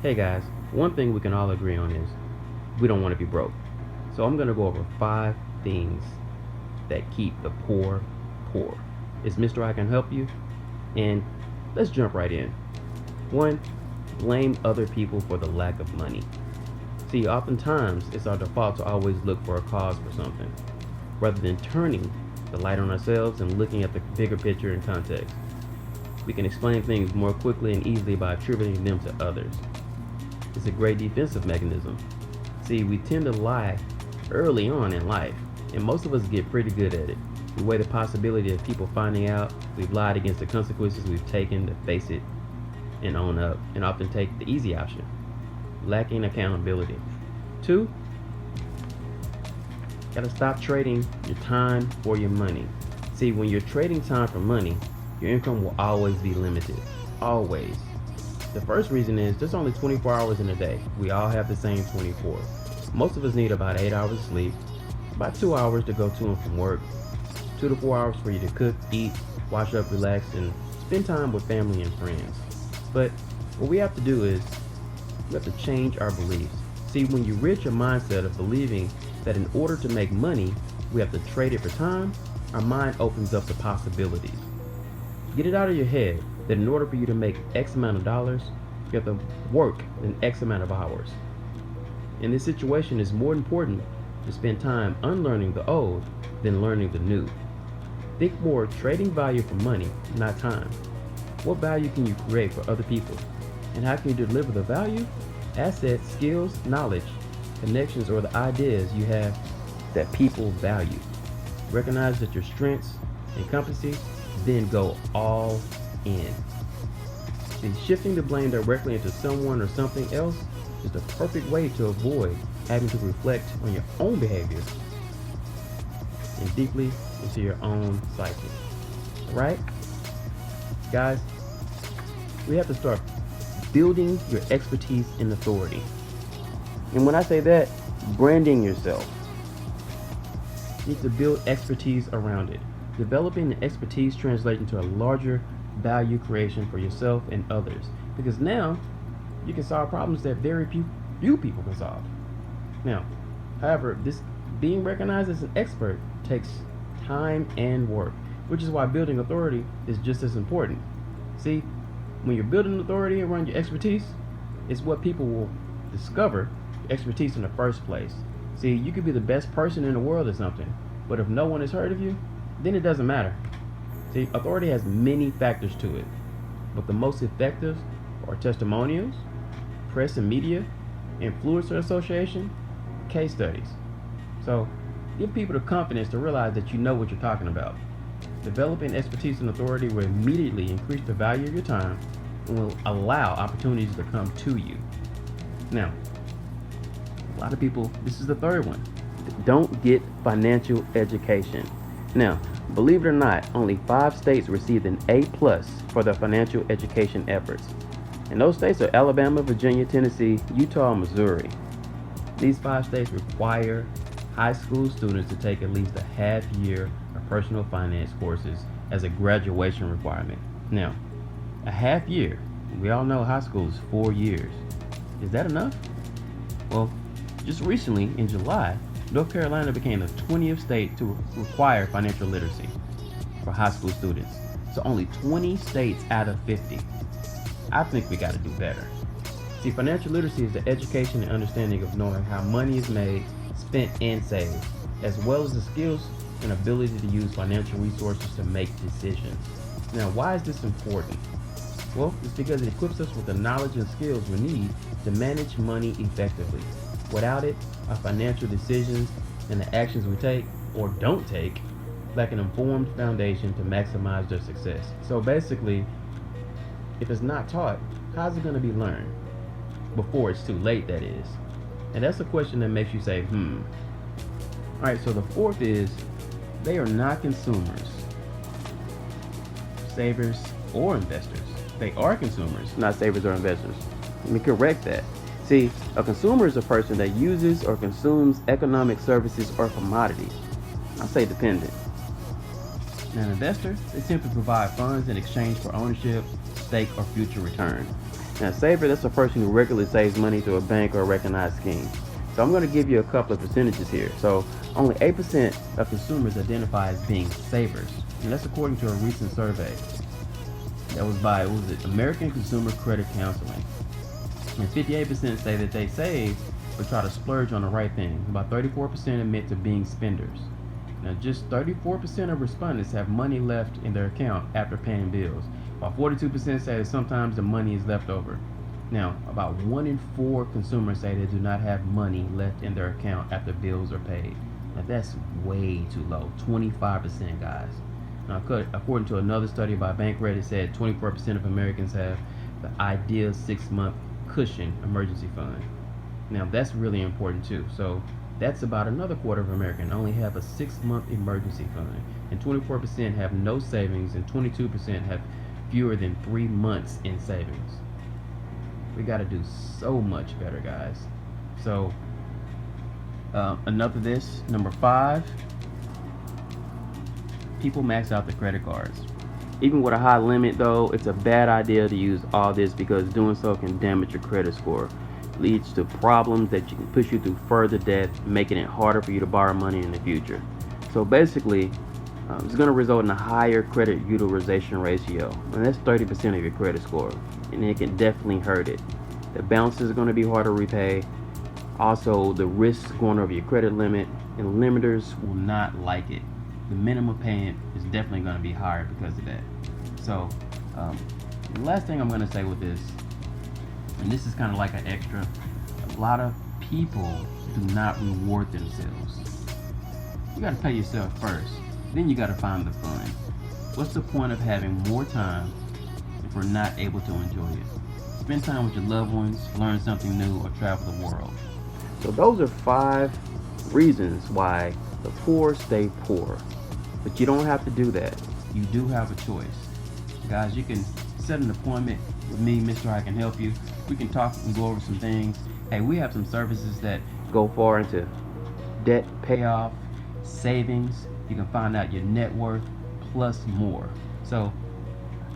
Hey guys, one thing we can all agree on is we don't want to be broke. So I'm going to go over 5 things that keep the poor poor. It's Mr. I Can Help You, and let's jump right in. 1. Blame other people for the lack of money. See, oftentimes it's our default to always look for a cause for something, rather than turning the light on ourselves and looking at the bigger picture and context. We can explain things more quickly and easily by attributing them to others. It's a great defensive mechanism. See, we tend to lie early on in life, and most of us get pretty good at it. We weigh the possibility of people finding out we've lied against the consequences we've taken to face it and own up, and often take the easy option, lacking accountability. 2, gotta stop trading your time for your money. See, when you're trading time for money, your income will always be limited. Always. The first reason is there's only 24 hours in a day. We all have the same 24. Most of us need about 8 hours of sleep, about 2 hours to go to and from work, 2 to 4 hours for you to cook, eat, wash up, relax, and spend time with family and friends. But what we have to do is we have to change our beliefs. See, when you rid your mindset of believing that in order to make money, we have to trade it for time, our mind opens up the possibilities. Get it out of your head that in order for you to make X amount of dollars, you have to work an X amount of hours. In this situation, it's more important to spend time unlearning the old than learning the new. Think more trading value for money, not time. What value can you create for other people? And how can you deliver the value? Assets, skills, knowledge, connections, or the ideas you have that people value. Recognize that your strengths and competencies, then go all in. See, shifting the blame directly into someone or something else is the perfect way to avoid having to reflect on your own behavior and deeply into your own psyche. Right? Guys, we have to start building your expertise and authority. And when I say that, branding yourself. You need to build expertise around it. Developing the expertise translates into a larger value creation for yourself and others, because now you can solve problems that very few people can solve. Now, however, this being recognized as an expert takes time and work, which is why building authority is just as important. See, when you're building authority around your expertise, it's what people will discover your expertise in the first place. See, you could be the best person in the world at something, but if no one has heard of you, then it doesn't matter. See, authority has many factors to it, but the most effective are testimonials, press and media, influencer association, case studies. So give people the confidence to realize that you know what you're talking about. Developing expertise and authority will immediately increase the value of your time and will allow opportunities to come to you. Now, a lot of people, this is the third one, don't get financial education. Now, believe it or not, only 5 states received an A+ for their financial education efforts. And those states are Alabama, Virginia, Tennessee, Utah, and Missouri. These 5 states require high school students to take at least a half year of personal finance courses as a graduation requirement. Now, a half year, we all know high school is 4 years. Is that enough? Well, just recently, in July, North Carolina became the 20th state to require financial literacy for high school students. So only 20 states out of 50. I think we got to do better. See, financial literacy is the education and understanding of knowing how money is made, spent, and saved, as well as the skills and ability to use financial resources to make decisions. Now, why is this important? Well, it's because it equips us with the knowledge and skills we need to manage money effectively. Without it, our financial decisions and the actions we take or don't take lack an informed foundation to maximize their success. So basically, if it's not taught, how's it going to be learned? Before it's too late, that is. And that's a question that makes you say, Alright, so the fourth is, they are not consumers, savers, or investors. They are consumers, not savers or investors. Let me correct that. See, a consumer is a person that uses or consumes economic services or commodities. I say dependent. Now, an investor, they simply provide funds in exchange for ownership, stake, or future return. Now, a saver, that's a person who regularly saves money through a bank or a recognized scheme. So I'm going to give you a couple of percentages here. So only 8% of consumers identify as being savers, and that's according to a recent survey that was by, what was it, American Consumer Credit Counseling. And 58% say that they save but try to splurge on the right thing. About 34% admit to being spenders. Now, just 34% of respondents have money left in their account after paying bills, while 42% say that sometimes the money is left over. Now, about 1 in 4 consumers say they do not have money left in their account after bills are paid. Now, that's way too low, 25%, guys. Now, according to another study by Bankrate, it said 24% of Americans have the ideal 6-month cushion emergency fund. Now, that's really important too. So that's about another quarter of Americans only have a 6-month emergency fund, and 24% have no savings, and 22% have fewer than 3 months in savings. We got to do so much better, guys. So enough of this. Number 5, people max out their credit cards. Even with a high limit though, it's a bad idea to use all this because doing so can damage your credit score. It leads to problems that can push you through further debt, making it harder for you to borrow money in the future. So basically, it's going to result in a higher credit utilization ratio, and that's 30% of your credit score, and it can definitely hurt it. The balances are going to be harder to repay. Also, the risks going over your credit limit, and limiters will not like it. The minimum payment is definitely going to be higher because of that. So, the last thing I'm going to say with this, and this is kind of like an extra, a lot of people do not reward themselves. You got to pay yourself first, then you got to find the fun. What's the point of having more time if we're not able to enjoy it? Spend time with your loved ones, learn something new, or travel the world. So those are 5 reasons why the poor stay poor. But you don't have to do that. You do have a choice. Guys, you can set an appointment with me, Mr. I Can Help You. We can talk and go over some things. Hey, we have some services that go far into debt payoff, savings. You can find out your net worth, plus more. So,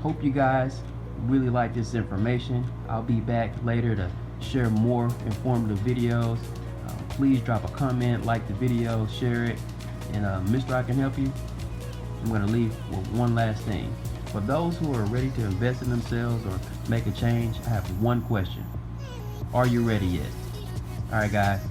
hope you guys really like this information. I'll be back later to share more informative videos. Please drop a comment, like the video, share it. And Mr. I Can Help You, I'm going to leave with one last thing. For those who are ready to invest in themselves or make a change, I have one question. Are you ready yet? Alright guys,